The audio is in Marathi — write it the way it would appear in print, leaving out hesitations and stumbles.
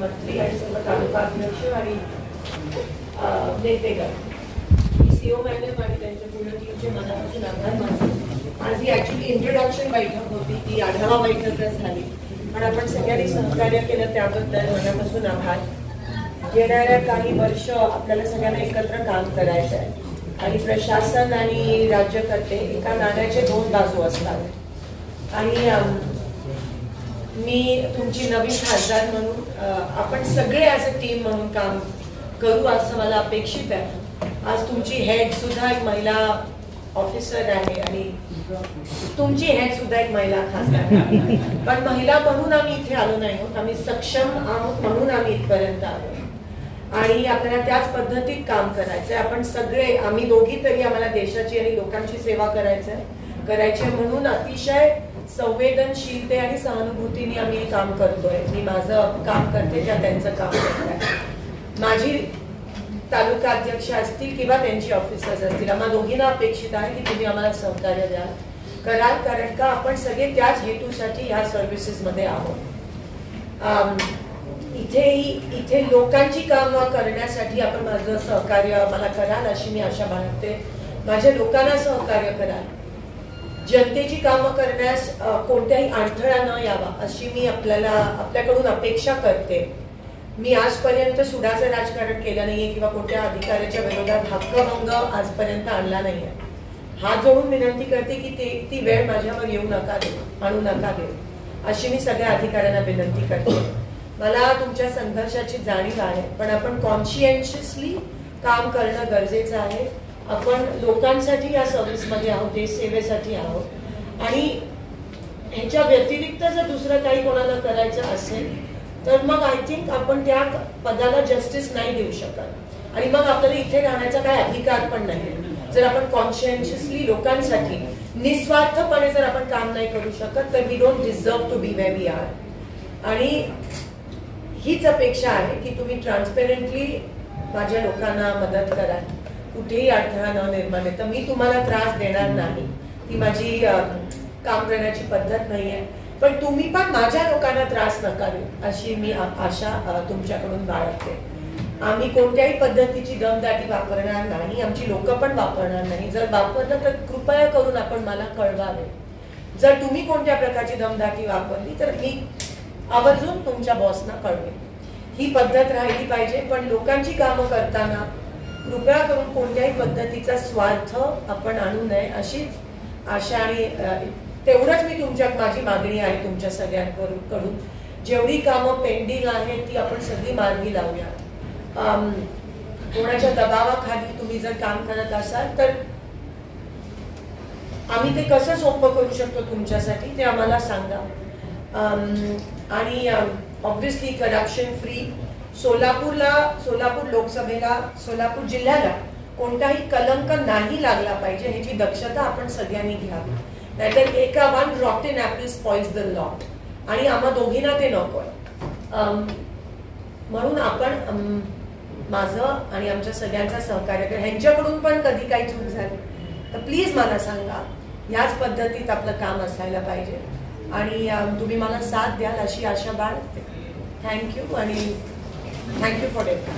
मंत्री आणि सर्व तालुका अध्यक्ष आणि नेतेगण, सीओ मॅडम आणि त्यांच्या पूर्ण टीमचे मनापासून आभार मानतो. आज ही ऍक्च्युली इंट्रोडक्शन बैठक होती, ती आढावा बैठकच झाली, पण आपण सगळ्यांनी सहकार्य केलं त्याबद्दल मनापासून आभार. येणाऱ्या काही वर्ष आपल्याला सगळ्यांना एकत्र काम करायचं आहे आणि प्रशासन आणि राज्यकर्ते एका नाण्याचे दोन बाजू असतात आणि मी तुमची नवीन खासदार म्हणून आपण सगळे ॲज अ टीम म्हणून काम करू असं मला अपेक्षित आहे. आज तुमची हेड सुद्धा एक महिला ऑफिसर आहे आणि तुमची हेड सुद्धा एक महिला खासदार आहे, पण महिला म्हणून आम्ही इथे आलो नाही आहोत, आम्ही सक्षम आहोत म्हणून आम्ही इथपर्यंत आलो आणि आपल्याला त्याच पद्धतीत काम करायचंय. आपण सगळे आम्ही दोघी तरी आम्हाला देशाची आणि लोकांची सेवा करायची म्हणून अतिशय संवेदनशीलते आणि सहानुभूतीने आम्ही काम करतोय. मी माझं काम करते, त्या त्यांचं काम करताय. माझी तालुका अध्यक्ष असतील किंवा त्यांची ऑफिसर्स असतील, आम्हाला दोघींना अपेक्षित आहे की तुम्ही आम्हाला सहकार्य कराल, कारण का आपण सगळे त्याच हेतूसाठी ह्या सर्व्हिसेसमध्ये आहोत. इथे लोकांची कामं करण्यासाठी आपण माझं सहकार्य मला कराल अशी मी आशा बाळगते. माझ्या लोकांना सहकार्य कराल, जनतेची कामं करण्यास कोणत्याही अडथळा न यावा अशी मी आपल्याकडून अपेक्षा करते. मी आजपर्यंत सुडाचं राजकारण केलं नाहीये किंवा कोणत्या अधिकाऱ्याच्या विरोधात हक्कभंग आजपर्यंत आणला नाहीये. हात जोडून विनंती करते की ती वेळ माझ्यावर आणू नका देऊ अशी मी सगळ्या अधिकाऱ्यांना विनंती करते. मला तुमच्या संघर्षाची जाणीव आहे, पण आपण कॉन्शियन्शियसली काम करणं गरजेचं आहे. आपण लोकांसाठी या सर्व्हिसमध्ये आहोत, देश सेवेसाठी आहोत आणि ह्याच्या व्यतिरिक्त जर दुसरं काही कोणाला करायचं असेल तर मग आय थिंक आपण त्या पदाला जस्टिस नाही देऊ शकत आणि मग आपल्याला इथे राहण्याचा काही अधिकार पण नाही. जर आपण कॉन्शियन्शियसली लोकांसाठी निस्वार्थपणे जर आपण काम नाही करू शकत तर we don't deserve to be where we are. आणि हीच अपेक्षा आहे की तुम्ही ट्रान्सपेरेंटली माझ्या लोकांना मदत कराल, कुठेही अडथळा न निर्माण आहे. तर मी तुम्हाला त्रास देणार नाही, ती माझी काम करण्याची पद्धत नाही आहे, पण तुम्ही पण माझ्या लोकांना त्रास नका देऊ अशी मी आशा तुमच्याकडून बाळगते. आम्ही कोणत्याही पद्धतीची दमदाटी वापरणार नाही, आमची लोक पण वापरणार नाही. जर वापरलं तर कृपया करून आपण मला कळवावे. जर तुम्ही कोणत्या प्रकारची दमदाटी वापरली तर मी आवर्जून तुमच्या बॉसना कळवेन. ही पद्धत राहिली पाहिजे, पण लोकांची कामं करताना कृपया करून कोणत्याही पद्धतीचा स्वार्थ आपण आणू नये अशी आशा आणि तेवढंच माझी मागणी आहे तुमच्या सगळ्यांकडून. जेवढी कामं पेंडिंग आहेत ती आपण सगळी मार्गी लावूया. कोणाच्या दबावाखाली तुम्ही जर काम करत असाल तर आम्ही ते कसं सोपं करू शकतो तुमच्यासाठी ते आम्हाला सांगा. आणि ऑब्व्हियसली करप्शन फ्री सोलापूर लोकसभेला, सोलापूर जिल्ह्याला कोणताही कलंक नाही लागला पाहिजे ह्याची दक्षता आपण सगळ्यांनी घ्यावी. नाहीतर एका one Rotten apple spoils the lot आणि आम्हा दोघींना ते नकोय. म्हणून आपण माझं आणि आमच्या सगळ्यांचा सहकार्य करा. ह्यांच्याकडून पण कधी काही चूक झाली तर प्लीज मला सांगा. याच पद्धतीत आपलं काम असायला पाहिजे आणि तुम्ही मला साथ द्याल अशी आशा बाळगते. थँक्यू आणि थँक्यू फॉर इट.